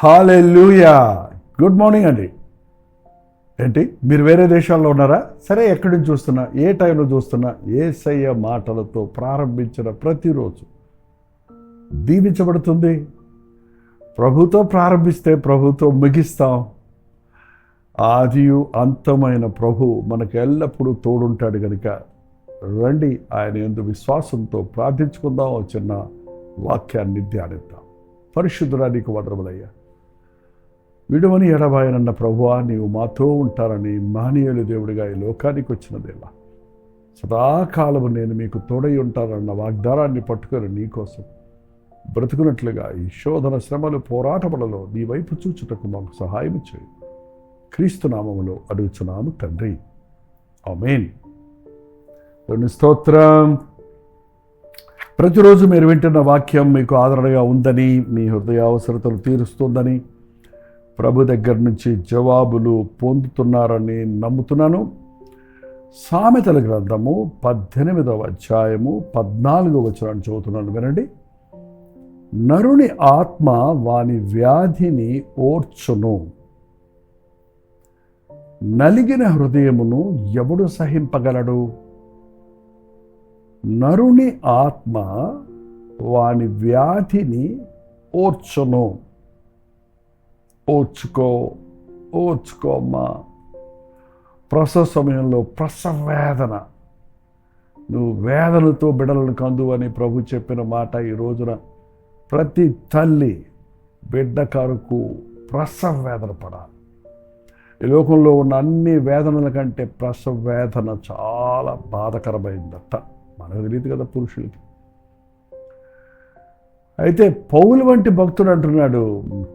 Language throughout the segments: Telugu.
హల్లెలూయా. గుడ్ మార్నింగ్ అండి. ఏంటి మీరు వేరే దేశాల్లో ఉన్నారా? సరే, ఎక్కడి నుంచి చూస్తున్నా, ఏ టైంలో చూస్తున్నా, యేసయ్య మాటలతో ప్రారంభించిన ప్రతిరోజు దీవించబడుతుంది. ప్రభుతో ప్రారంభిస్తే ప్రభుతో ముగిస్తాం. ఆదియు అంతమైన ప్రభు మనకు ఎల్లప్పుడూ తోడుంటాడు కనుక రండి, ఆయన యందు విశ్వాసంతో ప్రార్థించుకుందాం. చిన్న వాక్యాన్ని ధ్యానిద్దాం. పరిశుద్ధుడా, నీకు వందనములయ్యా. విడువని ఎడబాయనన్న ప్రభువా, నీవు మాతో ఉంటారని మానీయులు దేవుడిగా ఈ లోకానికి వచ్చిన దేవా, సదాకాలము నేను మీకు తోడై ఉంటానన్న వాగ్దానాన్ని పట్టుకొని నీకోసం బ్రతుకున్నట్లుగా ఈ శోధన శ్రమలు పోరాటములలో నీ వైపు చూచుటకు మాకు సహాయం చేయి. క్రీస్తు నామములో అడుగుచున్నాము తండ్రి, ఆమేన్. స్తోత్రం. ప్రతిరోజు మీరు వింటున్న వాక్యం మీకు ఆదరణగా ఉందని, మీ హృదయ అవసరతలు తీరుస్తుందని, ప్రభు దగ్గర నుంచి జవాబులు పొందుతున్నారని నమ్ముతున్నాను. సామెతల గ్రంథము 18వ అధ్యాయము 14వ వచనాన్ని చదువుతున్నాను, వినండి. నరుని ఆత్మ వాని వ్యాధిని ఓర్చును, నలిగిన హృదయమును ఎవడు సహింపగలడు? నరుని ఆత్మ వాని వ్యాధిని ఓర్చును. ఓర్చుకోమ్మా. ప్రసవ సమయంలో ప్రసవ వేదన, నువ్వు వేదనతో బిడ్డలను కందు అని ప్రభు చెప్పిన మాట ఈ రోజున ప్రతి తల్లి బిడ్డ కొరకు ప్రసవ వేదన పడాలి. ఈ లోకంలో ఉన్న అన్ని వేదనల కంటే ప్రసవ వేదన చాలా బాధకరమైందట. మనకు తెలియదు కదా పురుషులకి. అయితే పౌలు వంటి భక్తుడు అంటున్నాడు,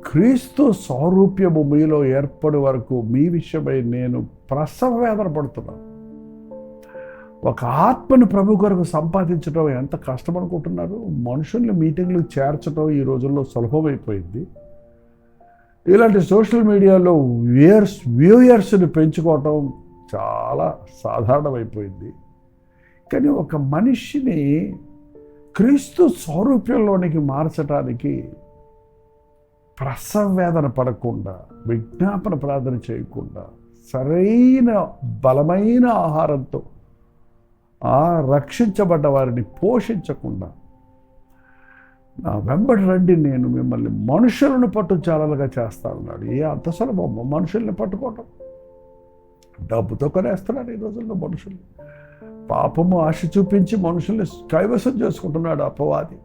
క్రీస్తు సారూప్యము మీలో ఏర్పడే వరకు మీ విషయమై నేను ప్రసవ వేదన పడుతున్నాను. ఒక ఆత్మను ప్రభు కొరకు సంపాదించడం ఎంత కష్టం అనుకుంటున్నారు? మనుషుల్ని మీటింగ్లకు చేర్చడం ఈ రోజుల్లో సులభమైపోయింది. ఇలాంటి సోషల్ మీడియాలో వ్యూయర్స్ని పెంచుకోవటం చాలా సాధారణమైపోయింది. కానీ ఒక మనిషిని క్రీస్తు స్వరూప్యంలోనికి మార్చడానికి ప్రసవ వేదన పడకుండా, విజ్ఞాపన ప్రార్థన చేయకుండా, సరైన బలమైన ఆహారంతో రక్షించబడ్డ వారిని పోషించకుండా, నా వెంబడి రండి, నేను మిమ్మల్ని మనుషులను పట్టుచాలలుగా చేస్తానన్నాడు. అంత సులభం మనుషుల్ని పట్టుకోవటం? డబ్బుతో కొనేస్తున్నాడు ఈ రోజుల్లో మనుషుల్ని. పాపము ఆశ చూపించి మనుషుల్ని కైవసం చేసుకుంటున్నాడు అపవాది.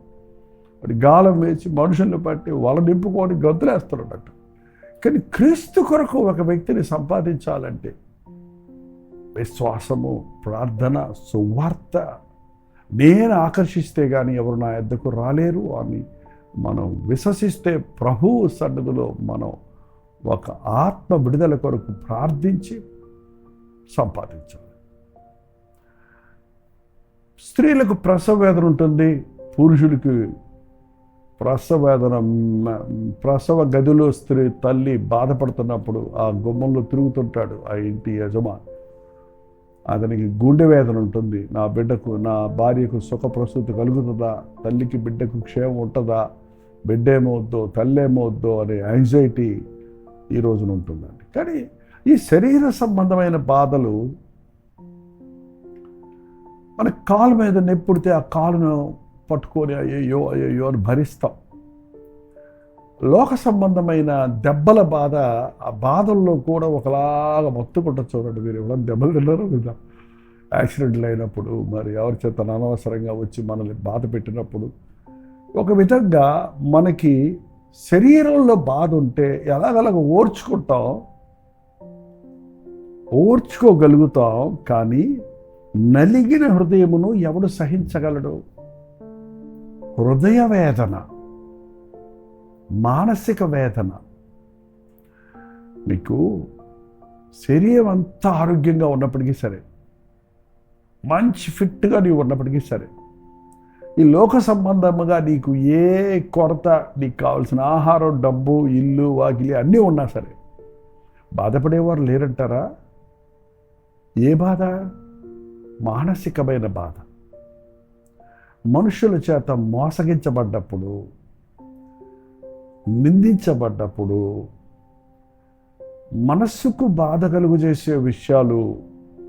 వాడి గాలం వేసి మనుషుల్ని పట్టి వల నింపుకొని గంతులేస్తున్నాడట. కానీ క్రీస్తు కొరకు ఒక వ్యక్తిని సంపాదించాలంటే విశ్వాసము, ప్రార్థన, సువార్త, నేను ఆకర్షిస్తే కానీ ఎవరు నా యొద్దకు రాలేరు అని మనం విశ్వసిస్తే ప్రభువు సన్నిధిలో మనం ఒక ఆత్మ విడుదల కొరకు ప్రార్థించి సంపాదించాలి. స్త్రీలకు ప్రసవ వేదన ఉంటుంది, పురుషుడికి ప్రసవ గదిలో స్త్రీ తల్లి బాధపడుతున్నప్పుడు ఆ గుమ్మంలో తిరుగుతుంటాడు ఆ ఇంటి యజమాని. అతనికి గుండె వేదన ఉంటుంది. నా బిడ్డకు, నా భార్యకు సుఖప్రసూతి కలుగుతుందా, తల్లికి బిడ్డకు క్షేమం ఉంటుందా, బిడ్డ ఏమవుద్దో తల్లి ఏమవుద్దో అనే యాంగ్జైటీ ఈ రోజున ఉంటుందండి. కానీ ఈ శరీర సంబంధమైన బాధలు, మన కాలు మీద నెప్పుడితే ఆ కాలును పట్టుకొని అయ్యో అయ్యో అని భరిస్తాం. లోక సంబంధమైన దెబ్బల బాధ, ఆ బాధల్లో కూడా ఒకలాగా మొత్తుకుంటూ చూడండి. మీరు ఎవరైనా దెబ్బలు తిన్నారో లేదా? యాక్సిడెంట్లు అయినప్పుడు, మరి ఎవరి చేత అనవసరంగా వచ్చి మనల్ని బాధ పెట్టినప్పుడు, ఒక విధంగా మనకి శరీరంలో బాధ ఉంటే ఎలాగలాగ ఓర్చుకోగలుగుతాం. కానీ నలిగిన హృదయమును ఎవడు సహించగలడు? హృదయ వేదన, మానసిక వేదన. మీకు శరీరం అంతా ఆరోగ్యంగా ఉన్నప్పటికీ సరే, మంచి ఫిట్గా నీవు ఉన్నప్పటికీ సరే, ఈ లోక సంబంధముగా నీకు ఏ కొరత, నీకు కావాల్సిన ఆహారం, డబ్బు, ఇల్లు, వాకిలి అన్నీ ఉన్నా సరే బాధపడేవారు లేరంటారా? ఏ బాధ? మానసికమైన బాధ. మనుషుల చేత మోసగించబడ్డప్పుడు, నిందించబడ్డప్పుడు, మనస్సుకు బాధ కలుగు చేసే విషయాలు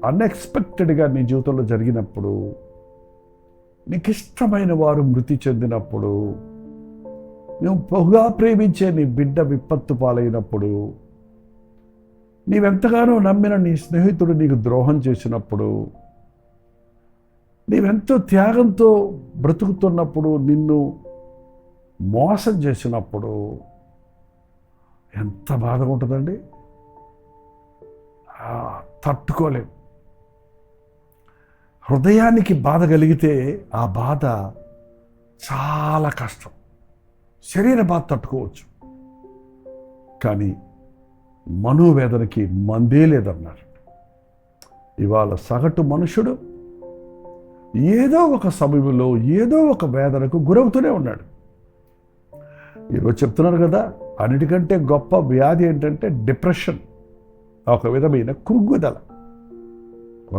అన్ఎక్స్పెక్టెడ్గా నీ జీవితంలో జరిగినప్పుడు, నీకు ఇష్టమైన వారు మృతి చెందినప్పుడు, నువ్వు బహుగా ప్రేమించే నీ బిడ్డ విపత్తు పాలైనప్పుడు, నీవెంతగానో నమ్మిన నీ స్నేహితుడు నీకు ద్రోహం చేసినప్పుడు, నీవెంతో త్యాగంతో బ్రతుకుతున్నప్పుడు నిన్ను మోసం చేసినప్పుడు ఎంత బాధగా ఉంటుందండి. తట్టుకోలేం. హృదయానికి బాధ కలిగితే ఆ బాధ చాలా కష్టం. శరీర బాధ తట్టుకోవచ్చు, కానీ మనోవేదనకి మందే లేదన్నారు. ఇవాళ సగటు మనుషుడు ఏదో ఒక సమయంలో ఏదో ఒక వేదనకు గురవుతూనే ఉన్నాడు. ఈరోజు చెప్తున్నారు కదా, అన్నిటికంటే గొప్ప వ్యాధి ఏంటంటే డిప్రెషన్, ఒక విధమైన కృంగుదల.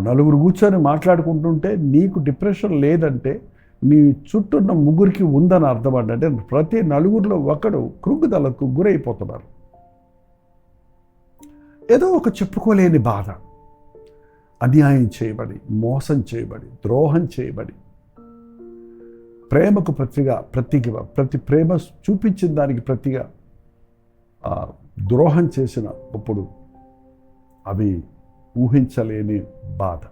నలుగురు కూర్చొని మాట్లాడుకుంటుంటే నీకు డిప్రెషన్ లేదంటే నీ చుట్టూ ఉన్న ముగ్గురికి ఉందని అర్థం. అంటే ప్రతి నలుగురిలో ఒకడు కృంగుదలకు గురైపోతున్నారు. ఏదో ఒక చెప్పుకోలేని బాధ, అన్యాయం చేయబడి, మోసం చేయబడి, ద్రోహం చేయబడి, ప్రేమకు ప్రతి ప్రేమ చూపించిన దానికి ప్రతిగా ద్రోహం చేసినప్పుడు అవి ఊహించలేని బాధ.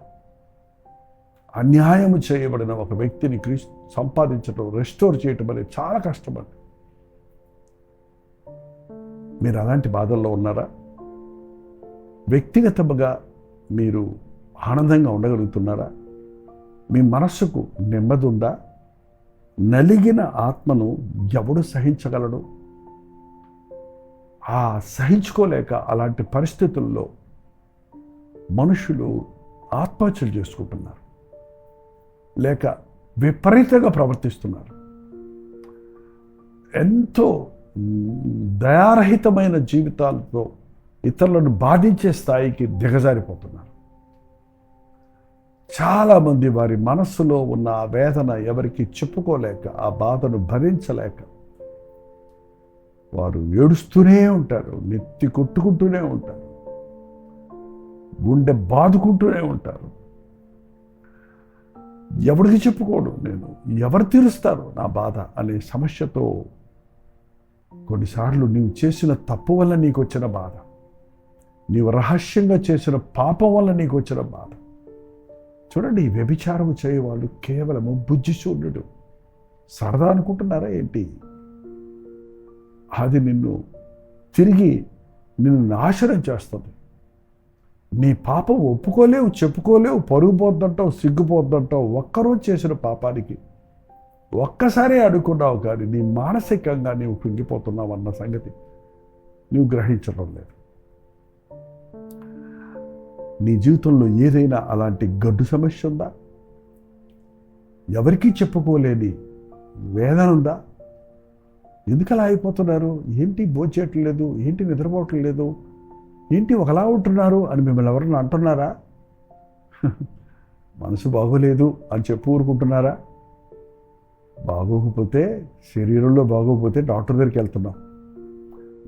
అన్యాయం చేయబడిన ఒక వ్యక్తిని సంపాదించడం, రెస్టోర్ చేయటం అనేది చాలా కష్టమండి. మీరు అలాంటి బాధల్లో ఉన్నారా? వ్యక్తిగతంగా మీరు ఆనందంగా ఉండగలుగుతున్నారా? మీ మనస్సుకు నెమ్మది ఉందా? నలిగిన ఆత్మను ఎవడు సహించగలడు? ఆ సహించుకోలేక అలాంటి పరిస్థితుల్లో మనుషులు ఆత్మహత్యలు చేసుకుంటున్నారు, లేక విపరీతంగా ప్రవర్తిస్తున్నారు. ఎంతో దయారహితమైన జీవితాలతో ఇతరులను బాధించే స్థాయికి దిగజారిపోతున్నారు. చాలామంది వారి మనస్సులో ఉన్న ఆ వేదన ఎవరికి చెప్పుకోలేక, ఆ బాధను భరించలేక వారు ఏడుస్తూనే ఉంటారు, నెత్తి కొట్టుకుంటూనే ఉంటారు, గుండె బాదుకుంటూనే ఉంటారు. ఎవరికి చెప్పుకోడు, నేను ఎవరు తీరుస్తారు నా బాధ అనే సమస్యతో. కొన్నిసార్లు నీవు చేసిన తప్పు వల్ల నీకు వచ్చిన బాధ, నీవు రహస్యంగా చేసిన పాపం వల్ల నీకు వచ్చిన బాధ. చూడండి, వ్యభిచారం చేయవాళ్ళు కేవలము బుద్ధిశూన్యుడు. సరదా అనుకుంటున్నారా ఏంటి? అది తిరిగి నిన్ను నాశనం చేస్తుంది. నీ పాపం ఒప్పుకోలేవు, చెప్పుకోలేవు, పరుగు పోద్దంటావు, సిగ్గుపోద్దంటావు. ఒక్కరోజు చేసిన పాపానికి ఒక్కసారి అడుగుకున్నావు, కానీ నీ మానసికంగా నీవు కృంగిపోతున్నావు అన్న సంగతి నీవు గ్రహించడం లేదు. నీ జీవితంలో ఏదైనా అలాంటి గడ్డు సమస్య ఉందా? ఎవరికీ చెప్పుకోలేని వేదన ఉందా? ఎందుకు అలా అయిపోతున్నారు? ఏంటి భోంచేయట్లేదు, ఏంటి నిద్రపోవట్లేదు, ఏంటి ఒకలా ఉంటున్నారు అని మిమ్మల్ని ఎవరన్నా అంటున్నారా? మనసు బాగోలేదు అని చెప్పు ఊరుకుంటున్నారా? బాగోకపోతే, శరీరంలో బాగోకపోతే డాక్టర్ దగ్గరికి వెళ్తున్నాం,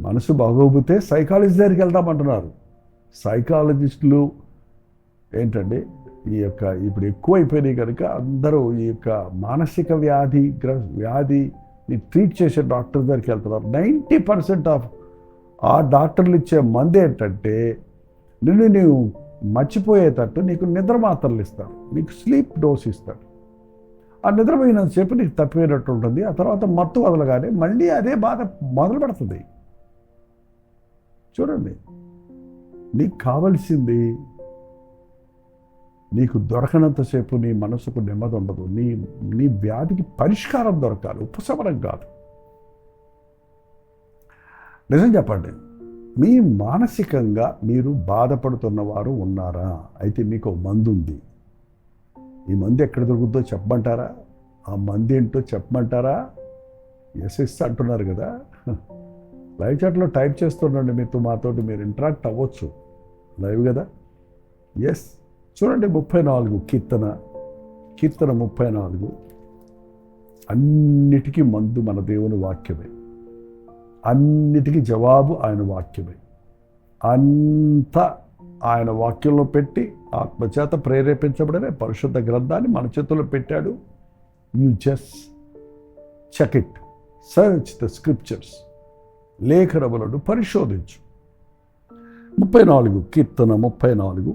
మనసు బాగోకపోతే సైకాలజిస్ట్ దగ్గరికి వెళ్తామంటున్నారు. సైకాలజిస్టులు ఏంటండి ఇప్పుడు ఎక్కువ అయిపోయినాయి కనుక అందరూ ఈ యొక్క మానసిక వ్యాధిని ట్రీట్ చేసే డాక్టర్ దగ్గరికి వెళ్తున్నారు. 90% ఆఫ్ ఆ డాక్టర్లు ఇచ్చే మంది ఏంటంటే నీవు మర్చిపోయేటట్టు నీకు నిద్ర మాత్రలు ఇస్తారు, నీకు స్లీప్ డోస్ ఇస్తాడు. ఆ నిద్రపోయినంతసేపు నీకు తప్పిపోయినట్టు ఉంటుంది. ఆ తర్వాత మత్తు వదలగానే మళ్ళీ అదే బాధ మొదలు పెడుతుంది. చూడండి, నీకు కావలసింది నీకు దొరకనంతసేపు నీ మనసుకు నెమ్మది ఉండదు. నీ వ్యాధికి పరిష్కారం దొరకాలి, ఉపశమనం కాదు. నిజం చెప్పండి, మీ మానసికంగా మీరు బాధపడుతున్న వారు ఉన్నారా? అయితే మీకు మందు ఉంది. ఈ మందు ఎక్కడ దొరుకుతుందో చెప్పమంటారా? ఆ మందు ఏంటో చెప్పమంటారా? ఎస్ అంటున్నారు కదా. లైవ్ చాట్లో టైప్ చేస్తుండండి, మాతోటి మీరు ఇంటరాక్ట్ అవ్వచ్చు, లైవ్ కదా. ఎస్, చూడండి 34 కీర్తన 34. అన్నిటికీ మందు మన దేవుని వాక్యమే, అన్నిటికీ జవాబు ఆయన వాక్యమే. అంతా ఆయన వాక్యంలో పెట్టి ఆత్మచేత ప్రేరేపించబడిన పరిశుద్ధ గ్రంథాన్ని మన చేతుల్లో పెట్టాడు. You just check it, search the scriptures, లేఖనములను పరిశోధించు. 34 కీర్తన 34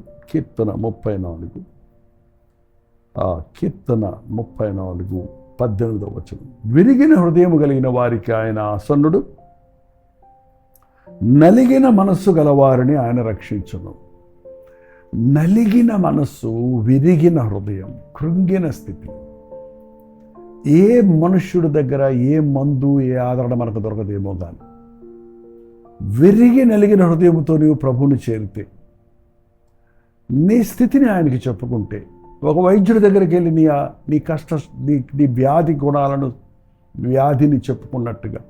18వ వచనం. విరిగిన హృదయం కలిగిన వారికి ఆయన ఆసన్నుడు, నలిగిన మనస్సు గలవారిని ఆయన రక్షించును. నలిగిన మనస్సు, విరిగిన హృదయం, కృంగిన స్థితి. ఏ మనుష్యుడి దగ్గర ఏ మందు, ఏ ఆదరణ మనకు దొరకదేమో కానీ విరిగి నలిగిన హృదయంతో నీవు ప్రభువుని చేరితే, నీ స్థితిని ఆయనకి చెప్పుకుంటే, ఒక వైద్యుడి దగ్గరికి వెళ్ళి నీ వ్యాధి గుణాలను, వ్యాధిని చెప్పుకున్నట్టుగా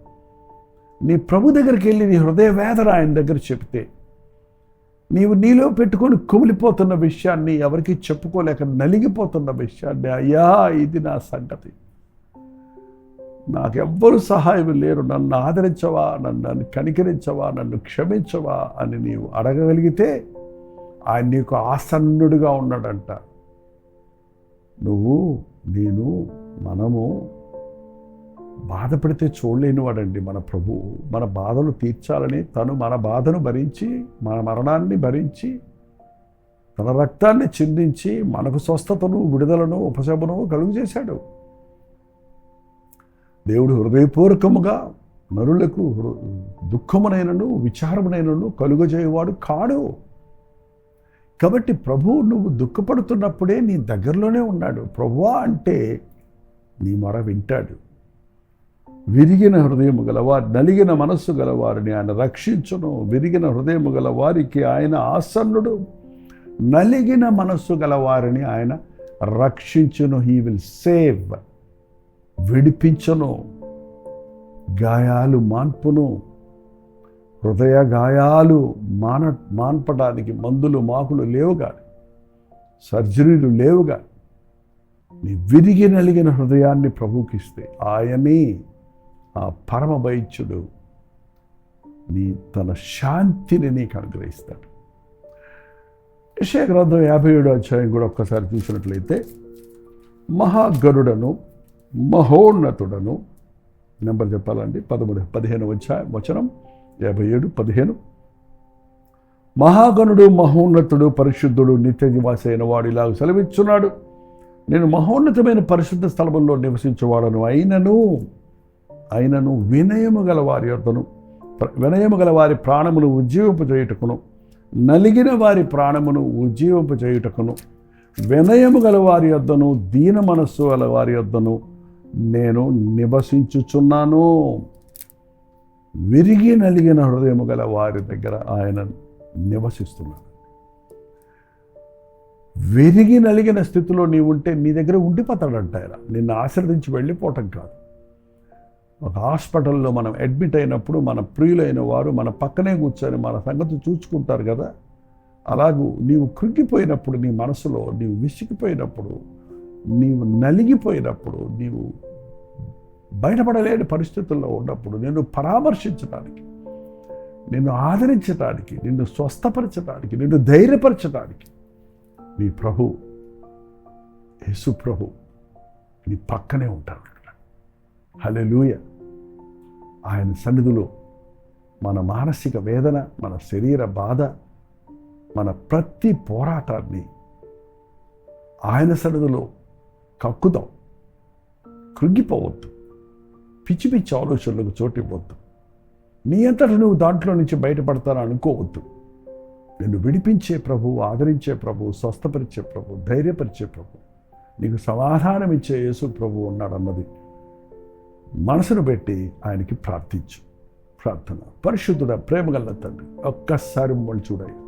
నీ ప్రభు దగ్గరికి వెళ్ళి నీ హృదయ వేదన ఆయన దగ్గర చెప్తే, నీవు నీలో పెట్టుకొని కుమిలిపోతున్న విషయాన్ని, ఎవరికి చెప్పుకోలేక నలిగిపోతున్న విషయాన్ని, అయ్యా ఇది నా సంగతి, నాకెవ్వరూ సహాయం లేరు, నన్ను ఆదరించవా, నన్ను కనికరించవా, నన్ను క్షమించవా అని నీవు అడగగలిగితే ఆయన నీకు ఆసన్నుడిగా ఉన్నాడంట. మనము బాధపడితే చూడలేని వాడండి మన ప్రభు. మన బాధలు తీర్చాలని తను మన బాధను భరించి, మన మరణాన్ని భరించి, తన రక్తాన్ని చిందించి మనకు స్వస్థతను, విడుదలను, ఉపశమను కలుగు చేశాడు. దేవుడు హృదయపూర్వకముగా నరులకు దుఃఖమునైనను విచారమునైనను కలుగజేయవాడు కాడు. కాబట్టి ప్రభువు నువ్వు దుఃఖపడుతున్నప్పుడే నీ దగ్గరలోనే ఉన్నాడు. ప్రభువా అంటే నీ మొర వింటాడు. విరిగిన హృదయము గలవారు, నలిగిన మనస్సు గలవారిని ఆయన రక్షించును. విరిగిన హృదయము గల వారికి ఆయన ఆసన్నుడు, నలిగిన మనస్సు గలవారిని ఆయన రక్షించును. హీ విల్ సేవ్, విడిపించును, గాయాలు మాన్పును. హృదయ గాయాలు మాన్పడానికి మందులు మాకులు లేవుగా, సర్జరీలు లేవుగా. నీ విరిగి నలిగిన హృదయాన్ని ప్రభుకిస్తే ఆయనే ఆ పరమ వైద్యుడు తన శాంతిని నీకు అనుగ్రహిస్తాడు. యెషయా గ్రంథం 57వ అధ్యాయం కూడా ఒక్కసారి చూసినట్లయితే, మహాగరుడను మహోన్నతుడను, నెంబర్ చెప్పాలండి 15వ వచనం 57:15. మహాగణుడు మహోన్నతుడు పరిశుద్ధుడు నిత్య నివాసి అయిన వాడు ఇలాగ సెలవిచ్చున్నాడు, నేను మహోన్నతమైన పరిశుద్ధ స్థలములో నివసించేవాడను, అయినను వినయము గల వారి ప్రాణమును ఉజ్జీవింపజేయుటకును, నలిగిన వారి ప్రాణమును ఉజ్జీవింపజేయుటకును, వినయము గల వారి యొద్దను, దీన మనస్సు గల వారి యొద్దను నేను నివసించుచున్నాను. విరిగి నలిగిన హృదయము గల వారి దగ్గర ఆయన నివసిస్తున్నాడు. విరిగి నలిగిన స్థితిలో నీవు ఉంటే నీ దగ్గర ఉండిపోతాడంట ఆయన, నిన్ను ఆశ్రదించి వెళ్ళిపోవటం కాదు. ఒక హాస్పిటల్లో మనం అడ్మిట్ అయినప్పుడు మన ప్రియులైన వారు మన పక్కనే కూర్చొని మన సంగతి చూసుకుంటారు కదా. అలాగూ నీవు కృంగిపోయినప్పుడు, నీ మనసులో నీవు విసిగిపోయినప్పుడు, నీవు నలిగిపోయినప్పుడు, నీవు బయటపడలేని పరిస్థితుల్లో ఉన్నప్పుడు నిన్ను పరామర్శించడానికి, నిన్ను ఆదరించడానికి, నిన్ను స్వస్థపరచడానికి, నిన్ను ధైర్యపరచడానికి నీ ప్రభు, యేసు ప్రభు నీ పక్కనే ఉంటాడు. హల్లెలూయా. ఆయన సన్నిధిలో మన మానసిక వేదన, మన శరీర బాధ, మన ప్రతి పోరాటాన్ని ఆయన సన్నిధిలో కక్కుదాం. కృంగిపోవద్దు, పిచ్చి పిచ్చి ఆలోచనలకు చోటివ్వద్దు. నీ అంతట నువ్వు దాంట్లో నుంచి బయటపడతానని అనుకోవద్దు. నిన్ను విడిపించే ప్రభు, ఆదరించే ప్రభు, స్వస్థపరిచే ప్రభు, ధైర్యపరిచే ప్రభు, నీకు సమాధానం ఇచ్చే యేసు ప్రభు ఉన్నాడన్నది మనసును పెట్టి ఆయనకి ప్రార్థించు. ప్రార్థన. పరిశుద్ధుడ, ప్రేమగల తండ్రి, ఒక్కసారి మమ్మల్ని చూడయ్యా.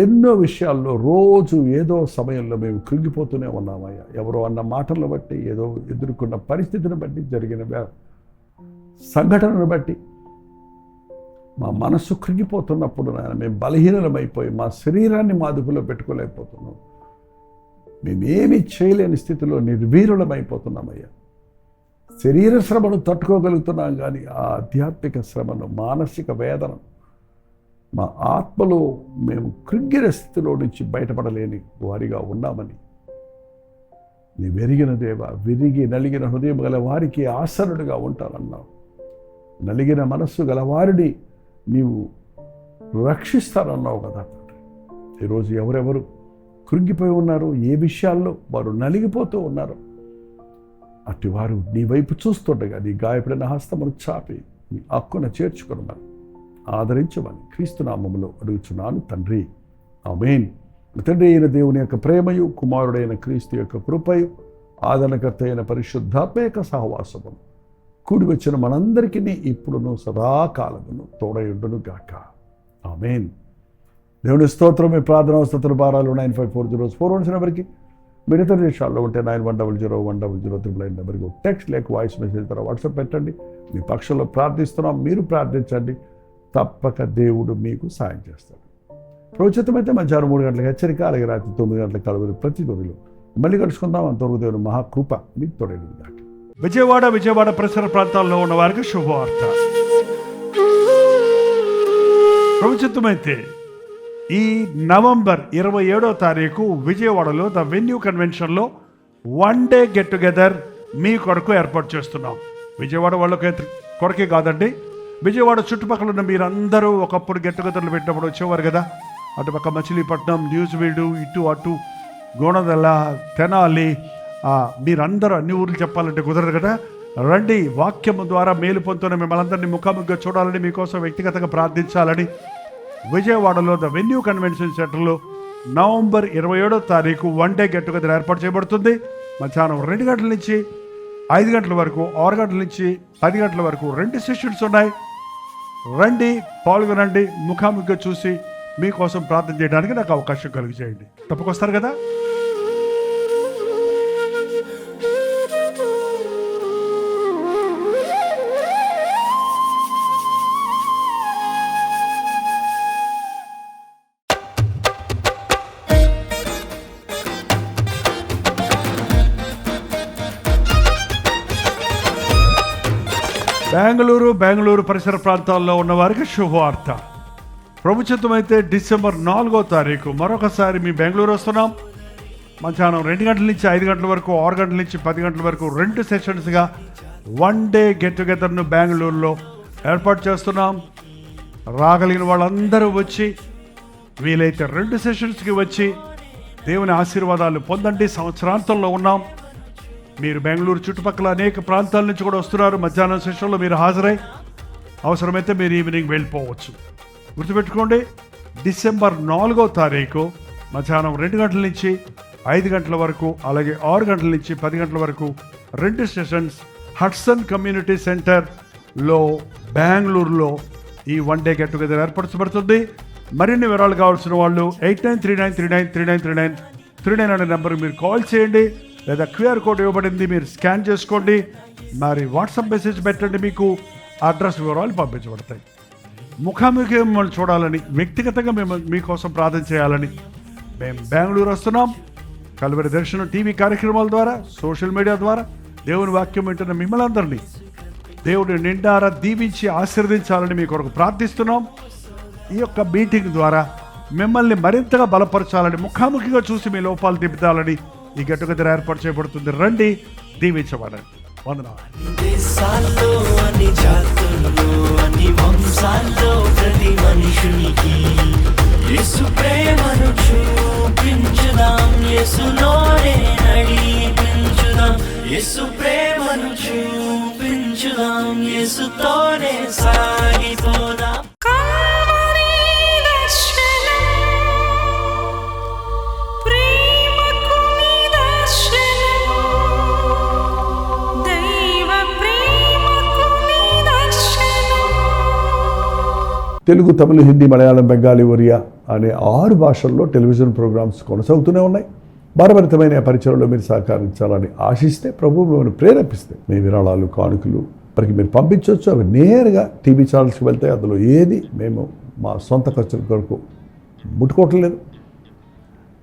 ఎన్నో విషయాల్లో రోజు ఏదో సమయంలో మేము కృంగిపోతూనే ఉన్నామయ్యా. ఎవరో అన్న మాటలను బట్టి, ఏదో ఎదుర్కొన్న పరిస్థితిని బట్టి, జరిగిన సంఘటనను బట్టి మా మనస్సు కృంగిపోతున్నప్పుడు నాయన మేము బలహీనమైపోయి మా శరీరాన్ని మా అదుపులో పెట్టుకోలేకపోతున్నాం. మేమేమీ చేయలేని స్థితిలో నిర్వీర్యులమైపోతున్నామయ్యా. శరీర శ్రమను తట్టుకోగలుగుతున్నాం, కానీ ఆ ఆధ్యాత్మిక శ్రమను, మానసిక వేదన, మా ఆత్మలో మేము కృంగిన స్థితిలో నుంచి బయటపడలేని వారిగా ఉన్నామని నీ వెరిగిన దేవ, విరిగి నలిగిన హృదయం గల వారికి ఆసనుడిగా ఉంటానన్నావు. నలిగిన మనస్సు గల వారిని నీవు రక్షిస్తానన్నావు కదా తండ్రి. ఈరోజు ఎవరెవరు కృంగిపోయి ఉన్నారు, ఏ విషయాల్లో వారు నలిగిపోతూ ఉన్నారు, అట్టి వారు నీ వైపు చూస్తుండగా నీ గాయపడిన హస్తమును చాపి నీ హక్కున చేర్చుకున్నాను, ఆదరించమని క్రీస్తు నామములో అడుగుచున్నాను తండ్రి, ఆమేన్. తండ్రి అయిన దేవుని యొక్క ప్రేమయు, కుమారుడైన క్రీస్తు యొక్క కృపయు, ఆదరణకర్త అయిన పరిశుద్ధాత్మ యొక్క సహవాసము కూడి వచ్చిన మనందరికీ ఇప్పుడును సదాకాలమును తోడయుండును గాక, ఆమేన్. దేవుని స్తోత్రం. మీ ప్రార్థన స్తోత్ర భారాలు 954041 నెంబర్కి, మీరు ఇతర దేశాల్లో ఉంటే 91001010 నెంబర్కి టెక్స్ట్ లేక వాయిస్ మెసేజ్ ద్వారా వాట్సాప్ పెట్టండి. మీ పక్షంలో ప్రార్థిస్తున్నాం, మీరు ప్రార్థించండి, తప్పక దేవుడు మీకు సాయం చేస్తాడు. ప్రోచితమైతే మధ్యాహ్నం 3 గంటలకు హెచ్చరిక, అలాగే రాత్రి 9 గంటలకు కలువరి ప్రతి తొలిలో మళ్ళీ కలుసుకుందాం. అంతవరకు దేవుని మహాకృప మీకు తోడేది దాకా. విజయవాడ పరిసర ప్రాంతాల్లో ఉన్న వారికి శుభవార్త. ప్రోచితమైతే ఈ నవంబర్ 27వ తారీఖు విజయవాడలో ద వెన్యూ కన్వెన్షన్లో 1 డే గెట్ టుగెదర్ మీ కొరకు ఏర్పాటు చేస్తున్నాం. విజయవాడ వాళ్ళకి కొరకే కాదండి, విజయవాడ చుట్టుపక్కల ఉన్న మీరందరూ ఒకప్పుడు గెట్ టుగెదర్లు పెట్టినప్పుడు వచ్చేవారు కదా. అటుపక్క మచిలీపట్నం, న్యూజివీడు, ఇటు అటు గోనదల, తెనాలి, మీరందరూ అన్ని ఊర్లు చెప్పాలంటే కుదరదు కదా. రండి, వాక్యము ద్వారా మేలు పొందుతున్న మిమ్మల్ని అందరినీ ముఖాముఖిగా చూడాలని, మీకోసం వ్యక్తిగతంగా ప్రార్థించాలని విజయవాడలో ద వెన్యూ కన్వెన్షన్ సెంటర్లో నవంబర్ 27వ తారీఖు 1 డే గెట్ టుగెదర్ ఏర్పాటు చేయబడుతుంది. మధ్యాహ్నం 2 గంటల నుంచి 5 గంటల వరకు, 6 గంటల నుంచి 10 గంటల వరకు 2 సెషన్స్ ఉన్నాయి. రండి, పాల్గొనండి, ముఖాముఖిగా చూసి మీకోసం ప్రార్థన చేయడానికి నాకు అవకాశం కలిగి చేయండి. తప్పకొస్తారు కదా. బెంగళూరు పరిసర ప్రాంతాల్లో ఉన్న వారికి శుభవార్త. ప్రభుత్వమైతే డిసెంబర్ 4వ తారీఖు మరొకసారి మీ బెంగళూరు వస్తున్నాం. మధ్యాహ్నం 2 గంటల నుంచి 5 గంటల వరకు, 6 గంటల నుంచి 10 గంటల వరకు 2 సెషన్స్గా 1 డే గెట్ టుగెదర్ను బెంగళూరులో ఏర్పాటు చేస్తున్నాం. రాగలిగిన వాళ్ళందరూ వచ్చి, వీలైతే 2 సెషన్స్కి వచ్చి దేవుని ఆశీర్వాదాలు పొందండి. సంవత్సరాంతంలో ఉన్నాం. మీరు బెంగళూరు చుట్టుపక్కల అనేక ప్రాంతాల నుంచి కూడా వస్తున్నారు. మధ్యాహ్నం సెషన్లో మీరు హాజరై అవసరమైతే మీరు ఈవినింగ్ వెళ్ళిపోవచ్చు. గుర్తుపెట్టుకోండి, డిసెంబర్ 4వ తారీఖు మధ్యాహ్నం 2 గంటల నుంచి 5 గంటల వరకు, అలాగే 6 గంటల నుంచి 10 గంటల వరకు 2 సెషన్స్ హడ్సన్ కమ్యూనిటీ సెంటర్లో బెంగళూరులో ఈ 1 డే గెట్ టుగెదర్ ఏర్పరచబడుతుంది. మరిన్ని వివరాలు కావాల్సిన వాళ్ళు 8939393939 అనే నెంబర్కి మీరు కాల్ చేయండి, లేదా QR కోడ్ ఇవ్వబడింది, మీరు స్కాన్ చేసుకోండి. మరి వాట్సాప్ మెసేజ్ పెట్టండి, మీకు అడ్రస్ వివరాలు పంపించబడతాయి. ముఖాముఖి మిమ్మల్ని చూడాలని, వ్యక్తిగతంగా మేము మీకోసం ప్రార్థన చేయాలని మేము బెంగళూరు వస్తున్నాం. కలువరి దర్శనం టీవీ కార్యక్రమాల ద్వారా, సోషల్ మీడియా ద్వారా దేవుని వాక్యం వింటున్న మిమ్మల్ని అందరినీ దేవుని నిండారా దీవించి ఆశీర్వదించాలని మీ కొరకు ప్రార్థిస్తున్నాం. ఈ యొక్క మీటింగ్ ద్వారా మిమ్మల్ని మరింతగా బలపరచాలని, ముఖాముఖిగా చూసి మీ లోపాలు దిద్దాలని ఈ గెట్ టుగెదర్ ఏర్పాటు చేయబడుతుంది. రండి, దీవించబడండి. వందనాలు. ప్రతి మనుషునికి యేసు ప్రేమను చూపించుదాం, యేసులోనే నడిపించుదాం, యేసు ప్రేమను చూపించుదాం, యేసుతోనే సాగిపోదాం. తెలుగు, తమిళ, హిందీ, మలయాళం, బెంగాలీ, ఒరియా, అనే 6 భాషల్లో టెలివిజన్ ప్రోగ్రామ్స్ కొనసాగుతూనే ఉన్నాయి. భారభరితమైన పరిచయంలో మీరు సహకరించాలని ఆశిస్తే, ప్రభు మిమ్మల్ని ప్రేరేపిస్తే మీ విరాళాలు, కానుకలు మనకి మీరు పంపించవచ్చు. అవి నేరుగా టీవీ ఛానల్స్కి వెళ్తాయి. అందులో ఏది మేము మా సొంత ఖర్చుల కొరకు ముట్టుకోవటం లేదు,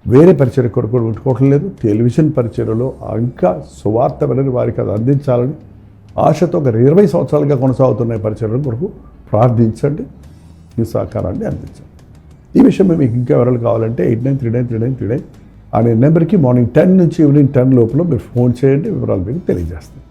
వేరే పరిచయ కొరకు ముట్టుకోవటం లేదు. టెలివిజన్ పరిచయలో ఇంకా సువార్త వినని వారికి అది అందించాలని ఆశతో ఒక 20 సంవత్సరాలుగా కొనసాగుతున్న పరిచయం కొరకు ప్రార్థించండి, మీ సహకారాన్ని అందించండి. ఈ విషయం మీకు ఇంకా వివరాలు కావాలంటే 89393939 అనే నెంబర్కి మార్నింగ్ 10 నుంచి ఈవినింగ్ 10 లోపల మీరు ఫోన్ చేయండి, వివరాలు మీకు తెలియజేస్తాం.